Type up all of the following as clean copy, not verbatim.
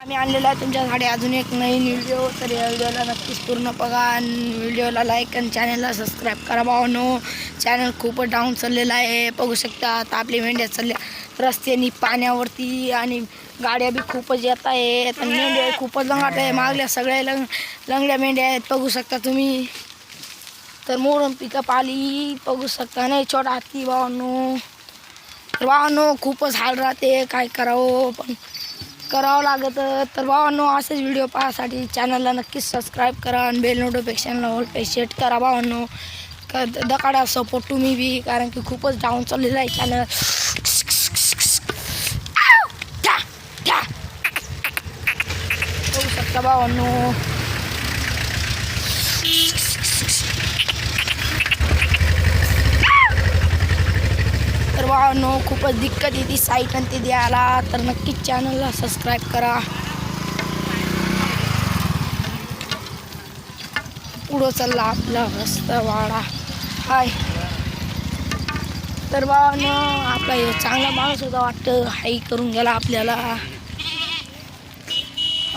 आम्ही आणलेला आहे तुमच्यासाठी अजून एक नवीन व्हिडिओ. तर या व्हिडिओला नक्कीच पूर्ण बघा आणि व्हिडिओला लाईक आणि चॅनलला सबस्क्राईब करा भावांनो. चॅनल खूपच डाऊन चाललेला आहे. बघू शकता आता आपली मेंढ्या चालल्या रस्त्याने पाण्यावरती आणि गाड्या बी खूपच येत आहेत आणि मेंढ्या खूपच लंगाट आहे. मागल्या सगळ्या लंगड्या मेंढ्या आहेत बघू शकता तुम्ही. तर मोरम पिकअप आली बघू शकता. नाही छोटा हत्ती भावांनो. तर भावांनो खूपच हाल राहते, काय करावं पण करावं लागत. तर भावांनो असेच व्हिडिओ पाहण्यासाठी चॅनलला नक्कीच सबस्क्राईब करा आणि बेल नोटिफिकेशनला ऑल पे सेट करा भावांनो. दकाडा सपोर्ट तुम्ही बी, कारण की खूपच डाऊन चाललेलं आहे चॅनल. बघू शकता भावांनो. तर भावांनो खूपच दिक्कत येते साईट आणि ते द्यायला. तर नक्कीच चॅनलला सबस्क्राईब करा. पुढं चालला आपला रस्ता वाडा हाय. तर भावांनो आपला हे चांगला माणूस होता वाटतं, हाई करून गेला आपल्याला.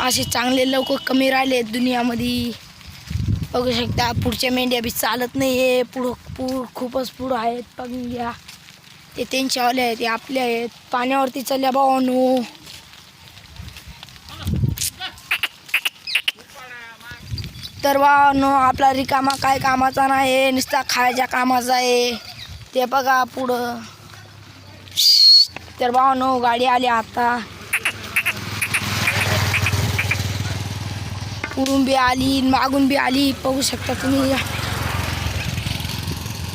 असे चांगले लोक कमी राहिले दुनियामध्ये. बघू शकता पुढच्या मेंढ्या बी चालत नाही आहे. खूपच पुढं आहेत बघून घ्या. ते त्यांच्यावाले आहेत, ते आपले आहेत. पाण्यावरती चालल्या भावांनो. तर भावांनो आपला रिकामा काय कामाचा नाही, नुसता खायच्या कामाचा आहे. ते बघा पुढं. तर भावांनो गाडी आली आता. पुढून बी आली मागून बी आली बघू शकता तुम्ही.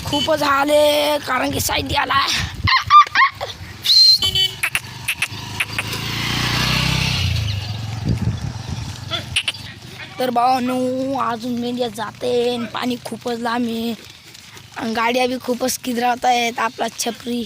खूपच हाल आहे कारण की साईड आला. तर भावांनो अजून मेंढ्या जाते, पाणी खूपच लांब आहे आणि गाड्या बी खूपच किदरावत आहेत. आपला छपरी